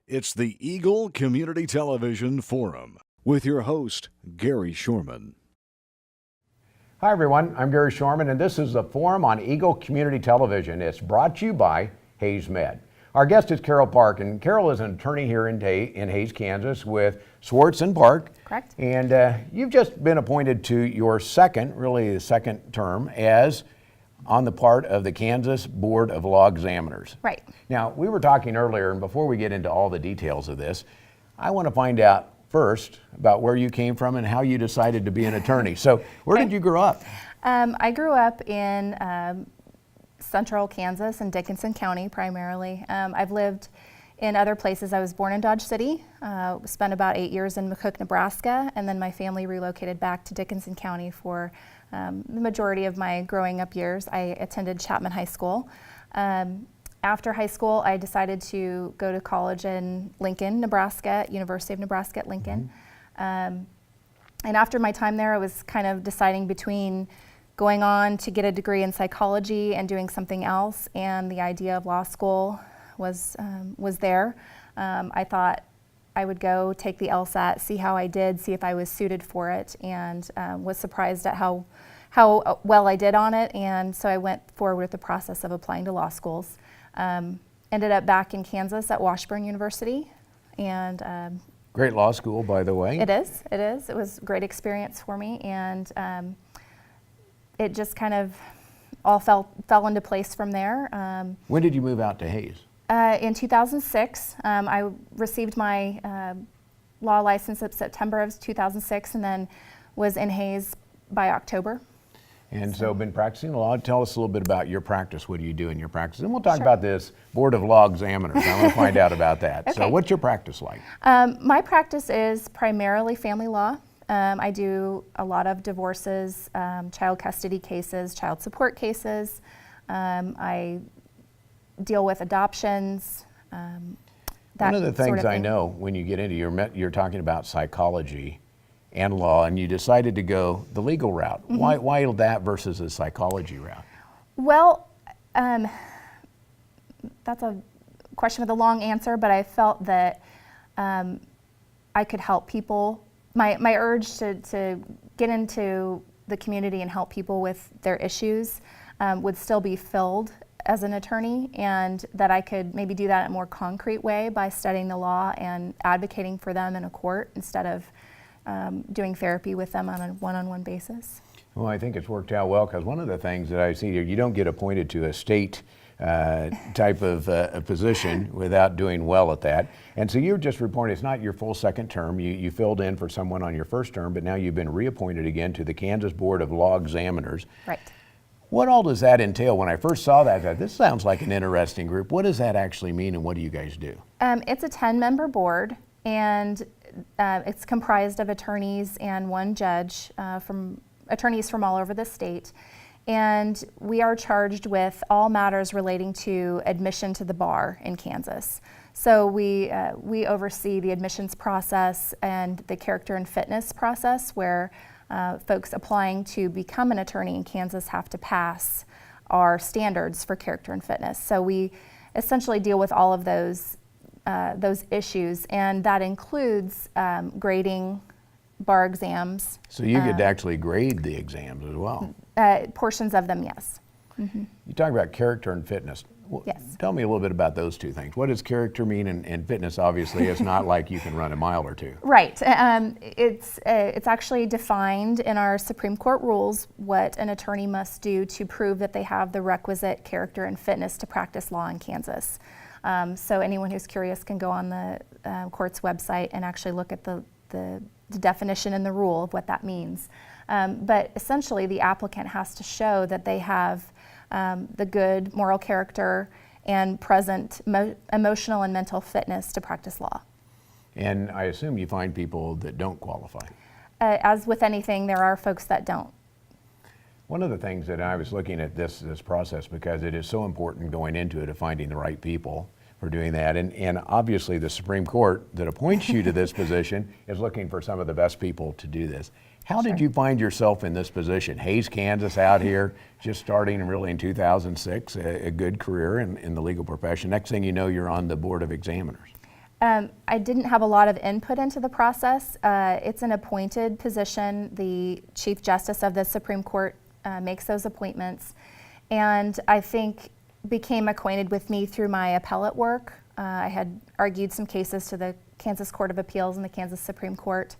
It's the Eagle Community Television Forum with your host, Gary Shorman. Hi everyone, I'm Gary Shorman and this is the Forum on Eagle Community Television. It's brought to you by Hays Med. Our guest is Carol Park, and Carol is an attorney here in Hays, Kansas with Swartz and Park. Correct. And you've just been appointed to your second term as on the part of the Kansas Board of Law Examiners. Right. Now, we were talking earlier, and before we get into all the details of this, I want to find out first about where you came from and how you decided to be an attorney. So, where did you grow up? I grew up in central Kansas in Dickinson County primarily. I've lived in other places. I was born in Dodge City, spent about 8 years in McCook, Nebraska, and then my family relocated back to Dickinson County for the majority of my growing up years. I attended Chapman High School. After high school, I decided to go to college in Lincoln, Nebraska, University of Nebraska at Lincoln. And after my time there, I was kind of deciding between going on to get a degree in psychology and doing something else, and the idea of law school was there. I thought I would go take the LSAT, see how I did, see if I was suited for it, and was surprised at how well I did on it, and so I went forward with the process of applying to law schools. Ended up back in Kansas at Washburn University, and great law school, by the way. It is. It was a great experience for me, and it just kind of all fell into place from there. When did you move out to Hays? In 2006, I received my law license in September of 2006, and then was in Hays by October. And so been practicing law. Tell us a little bit about your practice. What do you do in your practice? And we'll talk about this Board of Law Examiners. I want to find out about that. Okay. So what's your practice like? My practice is primarily family law. I do a lot of divorces, child custody cases, child support cases. I deal with adoptions. One of the things I know when you get into you're talking about psychology and law, and you decided to go the legal route. Mm-hmm. Why that versus the psychology route? Well, that's a question with a long answer, but I felt that I could help people. My urge to get into the community and help people with their issues would still be filled as an attorney, and that I could maybe do that in a more concrete way by studying the law and advocating for them in a court instead of doing therapy with them on a one-on-one basis. Well, I think it's worked out well, because one of the things that I see here, you don't get appointed to a state type of a position without doing well at that. And so you're just reporting, it's not your full second term. You filled in for someone on your first term, but now you've been reappointed again to the Kansas Board of Law Examiners. Right. What all does that entail? When I first saw that, I thought, this sounds like an interesting group. What does that actually mean, and what do you guys do? It's a 10-member board, and it's comprised of attorneys and one judge, from attorneys from all over the state. And we are charged with all matters relating to admission to the bar in Kansas. So we oversee the admissions process and the character and fitness process, where folks applying to become an attorney in Kansas have to pass our standards for character and fitness. So we essentially deal with all of those issues, and that includes grading bar exams. So you could actually grade the exams as well? Portions of them, yes. Mm-hmm. You talk about character and fitness. Yes. Tell me a little bit about those two things. What does character mean, and fitness? Obviously, it's not like you can run a mile or two. Right. It's actually defined in our Supreme Court rules what an attorney must do to prove that they have the requisite character and fitness to practice law in Kansas. So anyone who's curious can go on the court's website and actually look at the definition and the rule of what that means. But essentially, the applicant has to show that they have the good moral character and present emotional and mental fitness to practice law. And I assume you find people that don't qualify. As with anything, there are folks that don't. One of the things that I was looking at this process, because it is so important going into it, of finding the right people for doing that. And obviously the Supreme Court that appoints you to this position is looking for some of the best people to do this. How did you find yourself in this position? Hays, Kansas, out here, just starting really in 2006, a good career in the legal profession. Next thing you know, you're on the Board of Examiners. I didn't have a lot of input into the process. It's an appointed position. The Chief Justice of the Supreme Court makes those appointments, and I think became acquainted with me through my appellate work. I had argued some cases to the Kansas Court of Appeals and the Kansas Supreme Court,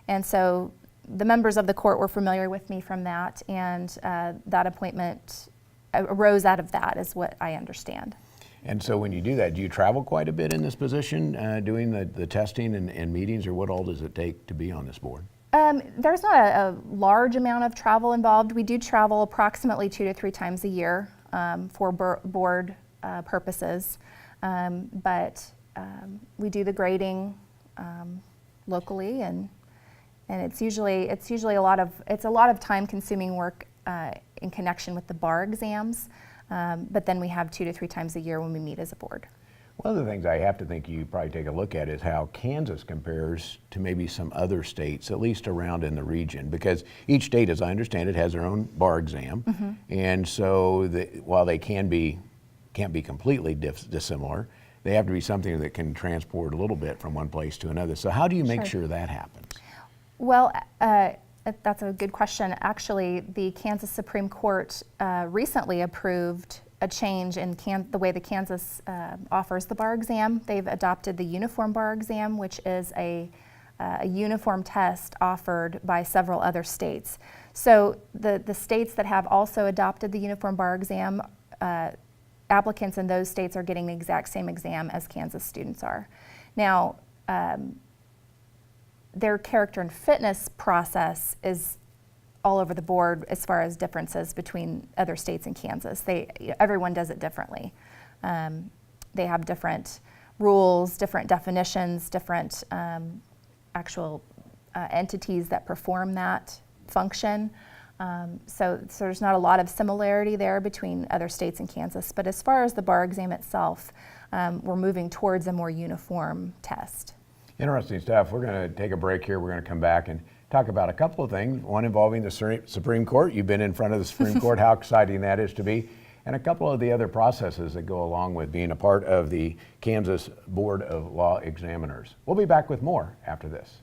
and so the members of the court were familiar with me from that, and that appointment arose out of that, is what I understand. And so when you do that, do you travel quite a bit in this position, doing the testing and meetings, or what all does it take to be on this board? There's not a large amount of travel involved. We do travel approximately 2 to 3 times a year for board purposes, but we do the grading locally, and it's usually a lot of time-consuming work in connection with the bar exams. But then we have 2 to 3 times a year when we meet as a board. One of the things I have to think you probably take a look at is how Kansas compares to maybe some other states, at least around in the region, because each state, as I understand it, has their own bar exam, and so while they can't be completely dissimilar, they have to be something that can transport a little bit from one place to another. So how do you make sure that happens? Well, that's a good question. Actually, the Kansas Supreme Court recently approved a change in the way the Kansas offers the bar exam. They've adopted the uniform bar exam, which is a uniform test offered by several other states. So the states that have also adopted the uniform bar exam, applicants in those states are getting the exact same exam as Kansas students are. Now, their character and fitness process is all over the board as far as differences between other states and Kansas. Everyone does it differently. They have different rules, different definitions, different actual entities that perform that function. So there's not a lot of similarity there between other states and Kansas. But as far as the bar exam itself, we're moving towards a more uniform test. Interesting stuff. We're going to take a break here. We're going to come back and talk about a couple of things. One involving the Supreme Court. You've been in front of the Supreme Court, how exciting that is to be. And a couple of the other processes that go along with being a part of the Kansas Board of Law Examiners. We'll be back with more after this.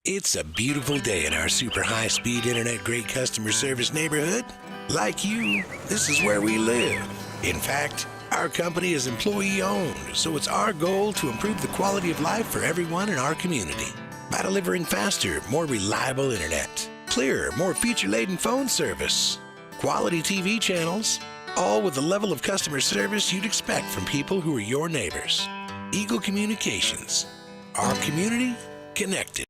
It's a beautiful day in our super high-speed internet great customer service neighborhood. Like you, this is where we live. In fact, our company is employee-owned, so it's our goal to improve the quality of life for everyone in our community by delivering faster, more reliable internet, clearer, more feature-laden phone service, quality TV channels, all with the level of customer service you'd expect from people who are your neighbors. Eagle Communications, our community connected.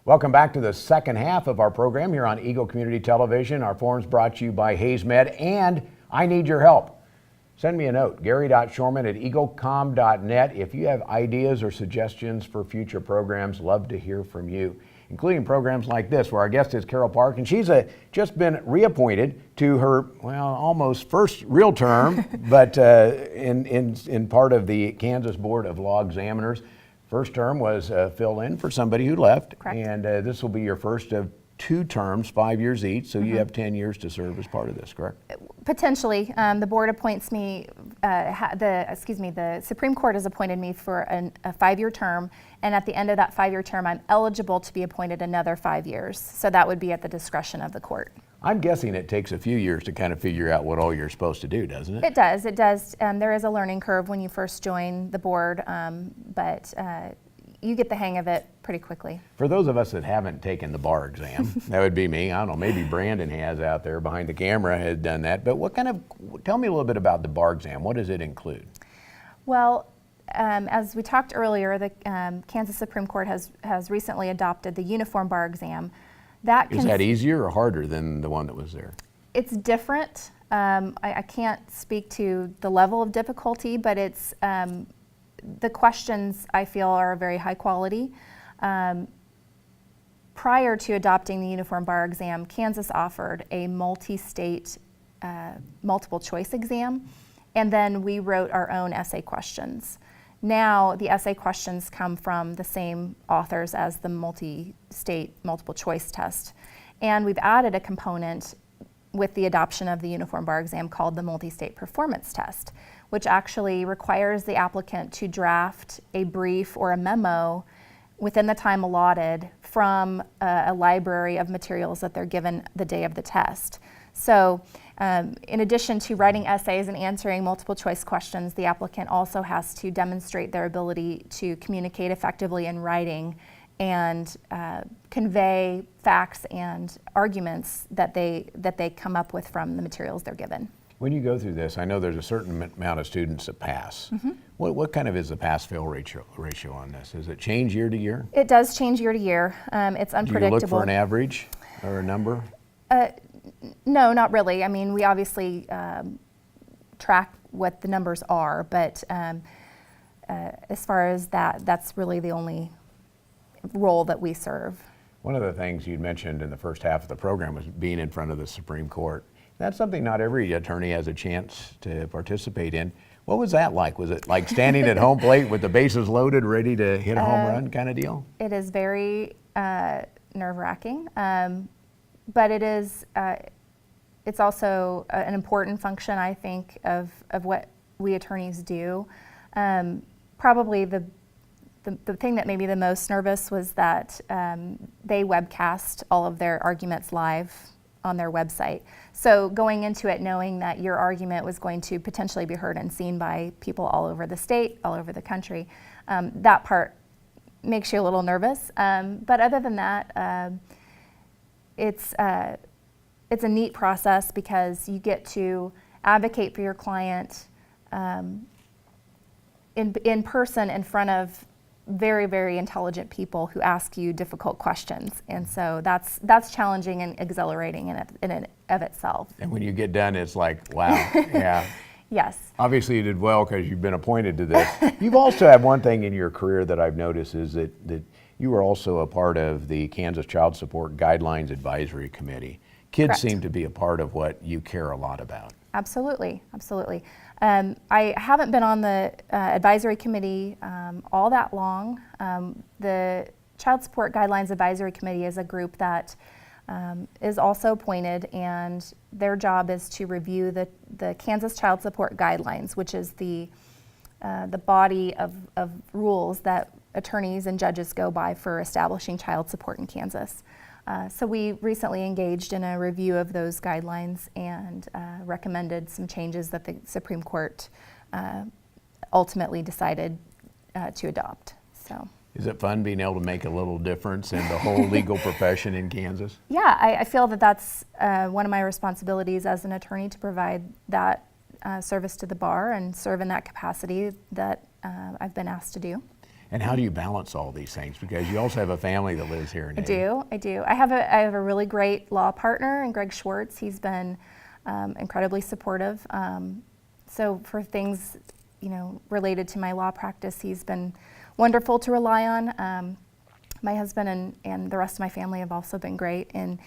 Welcome back to the second half of our program here on Eagle Community Television. Our forum's brought to you by HaysMed and I Need Your Help. Send me a note, gary.shorman@eaglecom.net. If you have ideas or suggestions for future programs, love to hear from you, including programs like this, where our guest is Carol Park, and she's just been reappointed to her, almost first real term, but in part of the Kansas Board of Law Examiners. First term was fill in for somebody who left. Correct. And this will be your first of 2 terms, 5 years each, so you have 10 years to serve as part of this, correct? Potentially. The board appoints me, the Supreme Court has appointed me for a 5-year term, and at the end of that 5-year term, I'm eligible to be appointed another 5 years. So that would be at the discretion of the court. I'm guessing it takes a few years to kind of figure out what all you're supposed to do, doesn't it? It does. There is a learning curve when you first join the board, but you get the hang of it pretty quickly. For those of us that haven't taken the bar exam, that would be me. I don't know, maybe Brandon has out there behind the camera has done that. But tell me a little bit about the bar exam. What does it include? Well, as we talked earlier, the Kansas Supreme Court has recently adopted the uniform bar exam. Is that easier or harder than the one that was there? It's different. I can't speak to the level of difficulty, but it's the questions I feel are very high quality. Prior to adopting the uniform bar exam, Kansas offered a multi-state multiple choice exam, and then we wrote our own essay questions. Now the essay questions come from the same authors as the multi-state multiple choice test, and we've added a component with the adoption of the uniform bar exam called the multi-state performance test, which actually requires the applicant to draft a brief or a memo within the time allotted from a library of materials that they're given the day of the test. So in addition to writing essays and answering multiple choice questions, the applicant also has to demonstrate their ability to communicate effectively in writing and convey facts and arguments that they come up with from the materials they're given. When you go through this, I know there's a certain amount of students that pass. What kind of is the pass-fail ratio on this? Does it change year to year? It does change year to year. It's unpredictable. Do you look for an average or a number? No, not really. I mean, we obviously track what the numbers are, but as far as that, that's really the only role that we serve. One of the things you mentioned in the first half of the program was being in front of the Supreme Court. That's something not every attorney has a chance to participate in. What was that like? Was it like standing at home plate with the bases loaded, ready to hit a home run kind of deal? It is very nerve-wracking, but it is. It's also an important function, I think, of what we attorneys do. Probably the thing that made me the most nervous was that they webcast all of their arguments live on their website. So going into it knowing that your argument was going to potentially be heard and seen by people all over the state, all over the country, that part makes you a little nervous. But other than that, it's a neat process because you get to advocate for your client in person in front of very, very intelligent people who ask you difficult questions. And so that's challenging and exhilarating in and of itself. And when you get done, it's like, wow, yeah. Yes. Obviously you did well because you've been appointed to this. You've also had one thing in your career that I've noticed is that you were also a part of the Kansas Child Support Guidelines Advisory Committee. Kids Correct. seem to be a part of what you care a lot about. Absolutely, absolutely. I haven't been on the advisory committee all that long. The Child Support Guidelines Advisory Committee is a group that is also appointed, and their job is to review the Kansas Child Support Guidelines, which is the body of rules that attorneys and judges go by for establishing child support in Kansas. So we recently engaged in a review of those guidelines and recommended some changes that the Supreme Court ultimately decided to adopt. So. Is it fun being able to make a little difference in the whole legal profession in Kansas? Yeah, I feel that that's one of my responsibilities as an attorney, to provide that service to the bar and serve in that capacity that I've been asked to do. And how do you balance all these things? Because you also have a family that lives here in Hays. I do. I have a really great law partner in Greg Schwartz. He's been incredibly supportive. So for things, related to my law practice, he's been wonderful to rely on. My husband and the rest of my family have also been great. And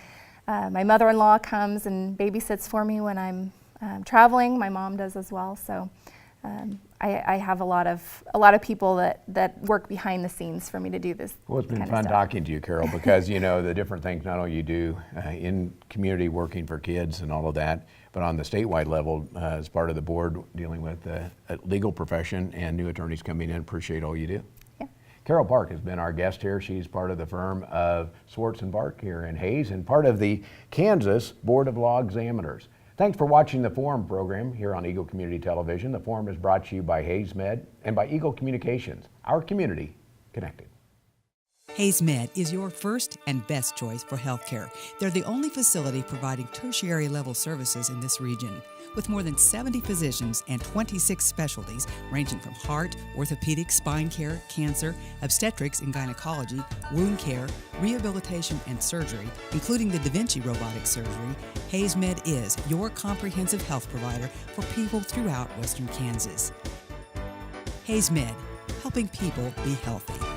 my mother-in-law comes and babysits for me when I'm traveling. My mom does as well. So. I have a lot of people that work behind the scenes for me to do this. Well, it's been fun talking to you, Carol, because the different things not only you do in community working for kids and all of that, but on the statewide level as part of the board dealing with the legal profession and new attorneys coming in. Appreciate all you do. Yeah. Carol Park has been our guest here. She's part of the firm of Swartz and Bark here in Hays and part of the Kansas Board of Law Examiners. Thanks for watching the Forum program here on Eagle Community Television. The Forum is brought to you by Hays Med and by Eagle Communications, our community connected. Hays Med is your first and best choice for healthcare. They're the only facility providing tertiary level services in this region. With more than 70 physicians and 26 specialties ranging from heart, orthopedic, spine care, cancer, obstetrics and gynecology, wound care, rehabilitation and surgery, including the Da Vinci robotic surgery, Hays Med is your comprehensive health provider for people throughout Western Kansas. Hays Med, helping people be healthy.